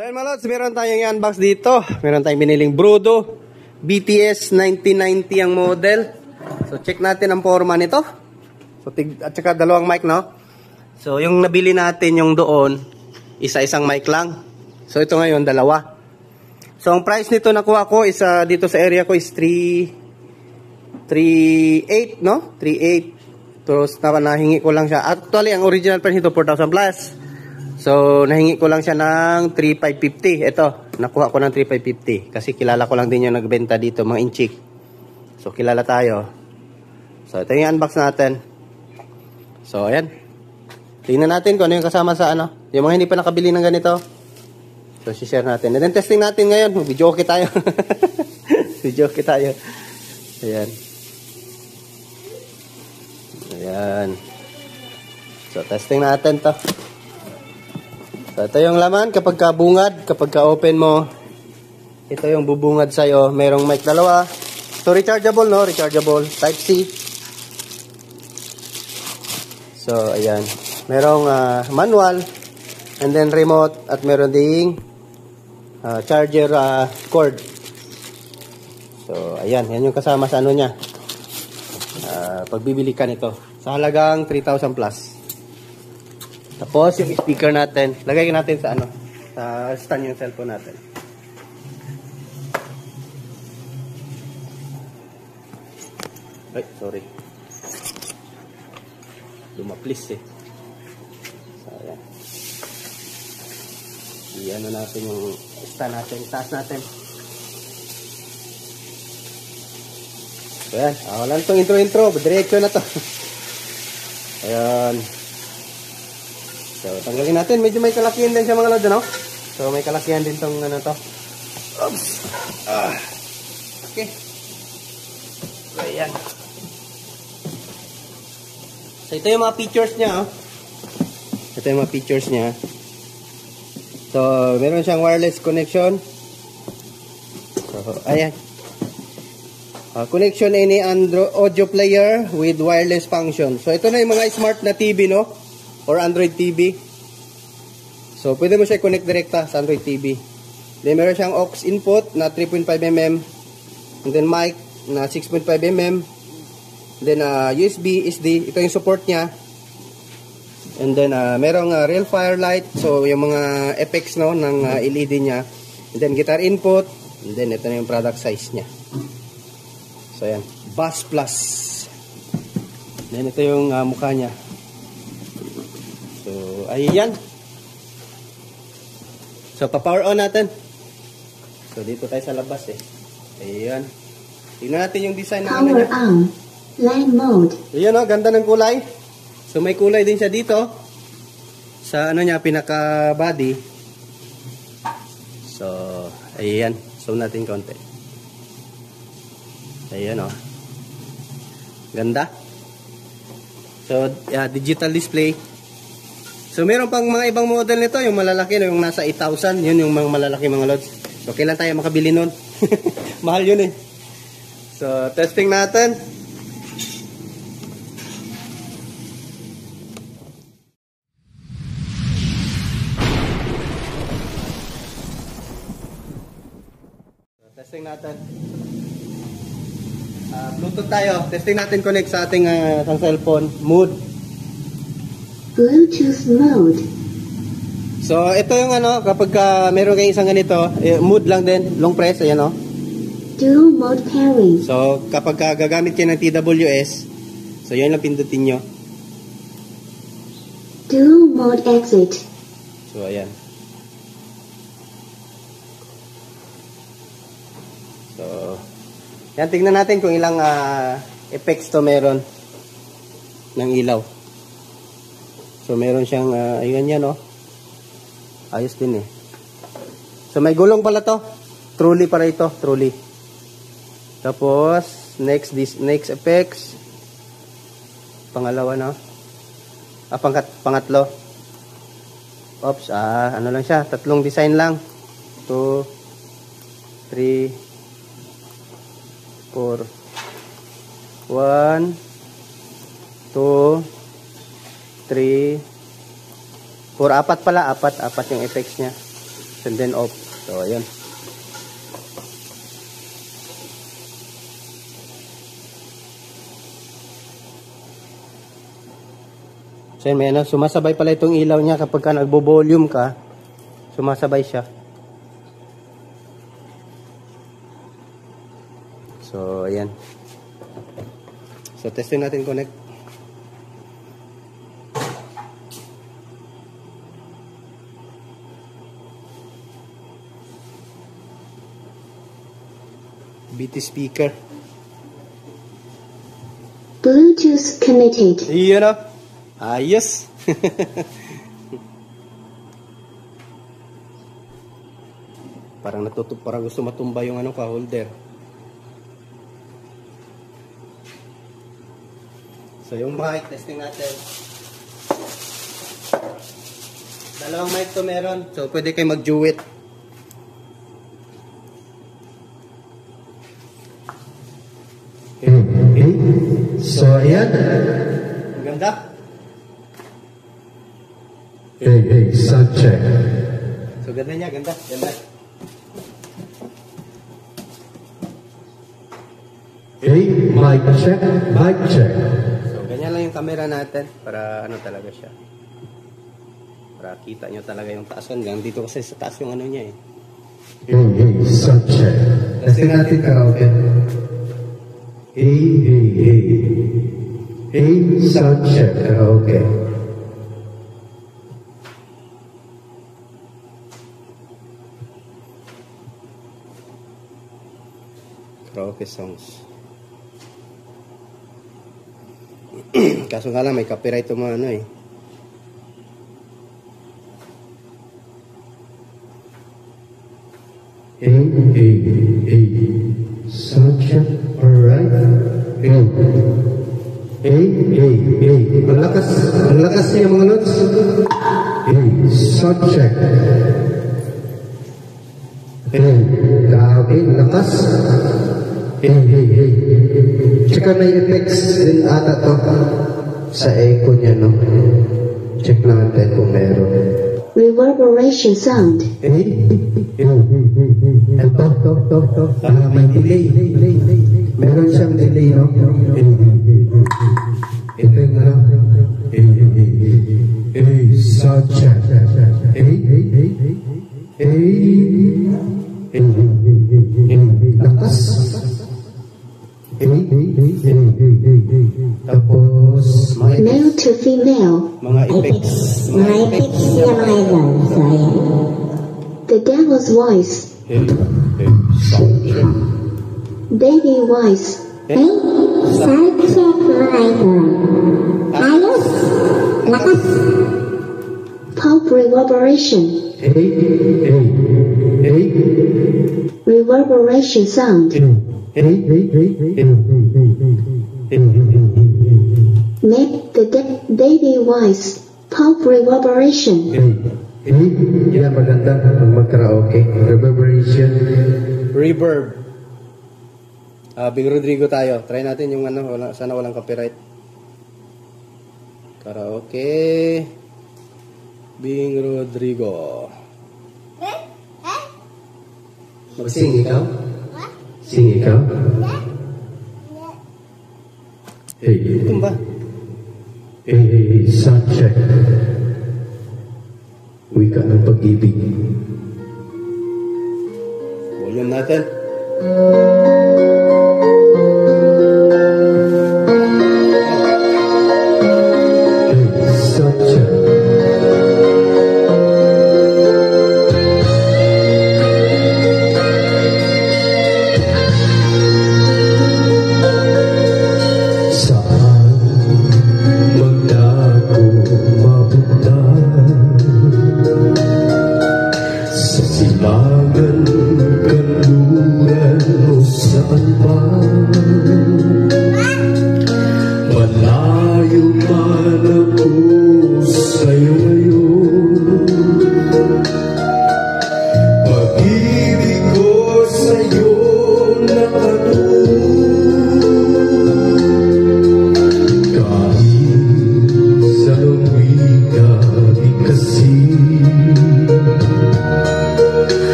So yun mga lods, meron tayong i-unbox dito. Meron tayong biniling Brudo BTS 1990 ang model. So check natin ang forma nito. So at saka dalawang mic, no? So yung nabili natin yung doon, isa-isang mic lang. So ito ngayon dalawa. So ang price nito nakuha ko is dito sa area ko is 3.8, no? 3.8. Tapos nahingi ko lang siya. Actually ang original price nito 4,000 plus. So, nahingi ko lang siya ng 3,550. Ito, nakuha ko ng 3,550. Kasi kilala ko lang din yung nagbenta dito, mga inchik. So, kilala tayo. So, ito yung unbox natin. So, ayan. Tingnan natin kung ano yung kasama sa ano. Yung mga hindi pa nakabili ng ganito. So, share natin. And then, testing natin ngayon. Video okay tayo. Video okay tayo. Ayan. Ayan. So, testing natin to. So, ito yung laman kapag kabungad, kapag ka-open mo, ito yung bubungad sa'yo. Merong mic dalawa. So, rechargeable, no? Rechargeable. Type-C. So, ayan. Merong manual, and then remote, at meron ding charger cord. So, ayan. Yan yung kasama sa ano niya. Pagbibili ka nito. Sa halagang 3,000 plus. Tapos yung speaker natin, lagay natin sa ano, sa stand yung cellphone natin. Ay, sorry. Lumaplis eh. So, ayan. I-ano natin yung stand natin, taas natin. So, ayan. Wala itong intro. Diretso na to. Ayan. So, tanggalin natin. Medyo may kalakihan din siya mga lods, no? So, may kalakihan din tong ano to. Oops! Okay. So, ayan. So, ito yung mga features niya, oh. Ito yung mga features niya. So, meron siyang wireless connection. So, ayan. Connection any Android audio player with wireless function. So, ito na yung mga smart na TV, no? Or Android TV. So, pwede mo siya i-connect direkta sa Android TV. Then, meron siyang aux input na 3.5mm. And then, mic na 6.5mm. Then, USB, SD. Ito yung support niya. And then, merong real firelight. So, yung mga effects, no, ng LED niya. And then, guitar input. And then, ito na yung product size niya. So, ayan. Bass Plus. Then, ito yung mukha niya. So, ayan. So, pa-power on natin. So, dito tayo sa labas eh. Ayan. Tingnan natin yung design ng power on. Line mode. Ayan o, ganda ng kulay. So, may kulay din siya dito. Sa ano niya, pinaka-body. So, ayan. Zoom natin konti. Ayan o. Ganda. So, digital display. So, meron pang mga ibang model nito, yung malalaki, yung nasa 8,000, yun yung mga malalaki mga lods. So, kailan tayo makabili nun? Mahal yun eh. So, testing natin. So, testing natin. Bluetooth tayo. Testing natin connect sa ating cellphone. Mood. Bluetooth mode. So, ito yung ano, kapag meron kayong isang ganito, mood lang din, long press, ayan o. Dual mode pairing. So, kapag gagamit kayo ng TWS, so yan lang pindutin nyo. Dual mode exit. So, ayan. So, yan, tingnan natin kung ilang effects to meron ng ilaw. So, meron siyang, ayan yan, oh. Ayos din, eh. So, may gulong pala to. Truly para ito, truly. Tapos, next effects. Pangalawa, no? Pangatlo. Oops, ano lang siya. Tatlong design lang. 2, 3, 4. 1, 2, 3, 4, apat pala, apat yung effects niya. and then off. So, ayan. So, may ano, sumasabay pala itong ilaw niya kapag ka nagbo-volume ka, sumasabay siya. So, ayan. So, testing natin connect. BT speaker. Bluetooth connected. Iyan na. Ayos. Parang parang gusto matumba yung ano ka holder. So yung mic testing natin. Dalawang mic to meron. So pwede kayo mag-duet. So ayan. Ang ganda. Hey, sound check. So ganda niya, ganda. Ganda. Hey, mic check, mic check. So ganyan lang yung camera natin para ano talaga siya. Para kita nyo talaga yung taas. Hanggang dito kasi sa taas yung ano niya eh. Hey, sound check. Kasi natin karaoke. Hey. Hey, sound check, karaoke. Karaoke songs. Kaso nga lang may copyright yung mga ano eh. Hey. Sound check, alright. Hey. Ang lakas niya mga notes. Hey, sound check. Hey, grabe, lakas. Hey. Tsaka may effects din ata to sa echo niya, no? Check natin kung meron. Reverberation sound. Ito. May delay. Meron siyang delay, no? Ito yung ano. Hey, sound check. Lakas. Tapos, Male to female. Mga effects. Mga effects niya mga idol. So, ayan. The devil's voice. Hey, sound check. Baby voice. Hey, Sound check mga idol. Ayos. Lakas. Pulp reverberation. hey. Reverberation sound. Make the baby voice. Pulp reverberation. Yan maganda ang mag-karaoke. Reverberation. reverb. Bing Rodrigo tayo. Try natin yung ano, sana walang copyright. Karaoke. Bing Rodrigo. Mag-sing ikaw? Sing ikaw? Hey. Ito ba? Hey, sound check. Wika ng pag-ibig. Volume natin. Hey, sound check.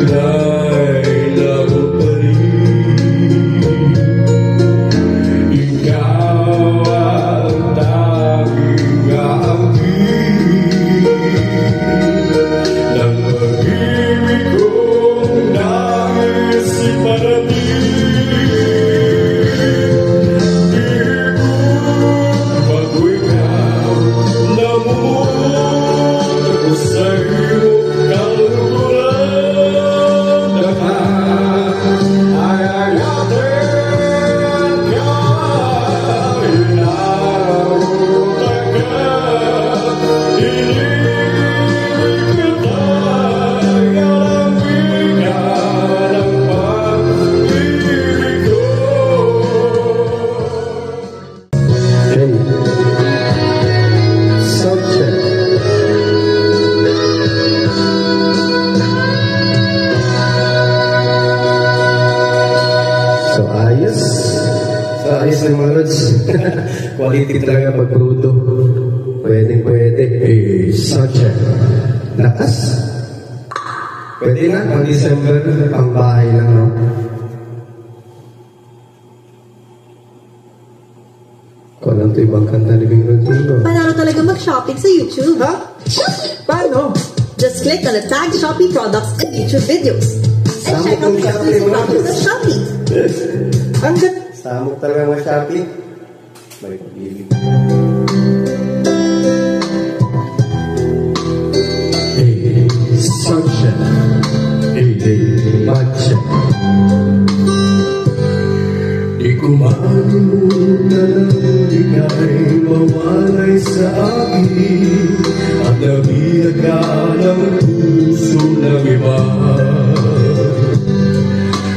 Tunay na ako pa rin. Ikaw ang tanging aangkin ng pag-ibig kong nais iparating. Ayos ng mga lods. Quality talaga pag bruto. Pwede. Such a lakas. Pwede na, pang December, pang bahay lang, no? Kung alam ito ibang kanta ni Bing Rodrigo. Panalo talaga mag-shopping sa YouTube. Ha? Paano? Just click on the tag Shopee products and YouTube videos. And check out the exclusive products at Shopee. Hanggat Samok talaga mga Shopee. May pag-ibig. Sunshine, matcha. Di ko makalimutan ang ika'y mawalay sa akin at nabiyag ka ng puso ng iba.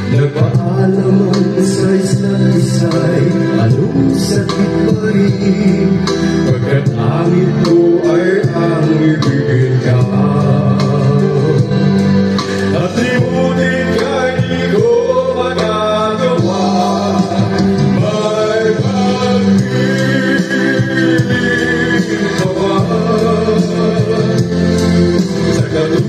Nagpaalaman sa isa't isa'y anong sakit pa rin pagkat ang ito ay ang ibigin ka. At limutin ka'y di ko magagawa. May pag-ibig pa ba sa katulad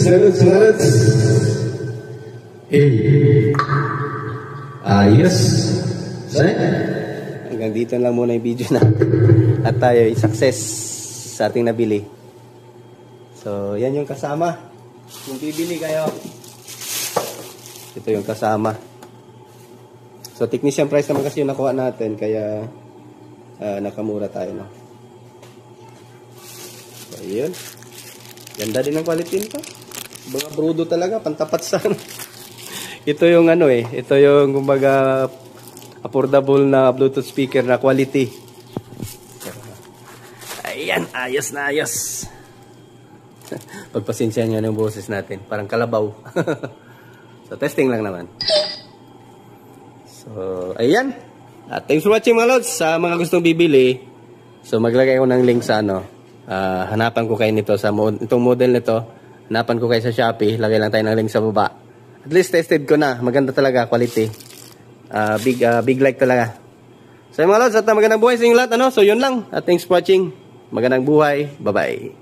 Salutes. Hey. Ayos. Say. Hanggang dito lang muna yung video na. At tayo ay success sa ating nabili. So, yan yung kasama. Kung bibili kayo, ito yung kasama. So, technician price naman kasi yung nakuha natin. Kaya, nakamura tayo, no? So, yun. Ganda din ang quality nito. Mga brudo talaga, pantapat sa ito yung ano eh. Ito yung, kumbaga, affordable na Bluetooth speaker na quality. Ayan, ayos na ayos. Pagpasensya nyo yung boses natin. Parang kalabaw. So, testing lang naman. So, ayan. Thanks for watching mga lods. Sa mga gustong bibili, so maglagay ko ng link sa ano. Hanapan ko kayo nito sa itong model nito. Hanapan ko kayo sa Shopee. Lagay lang tayo ng link sa baba. At least tested ko na. Maganda talaga quality. Big like talaga. So mga lods, at magandang buhay sa inyong lahat. Ano? So yun lang. At thanks for watching. Magandang buhay. Bye-bye.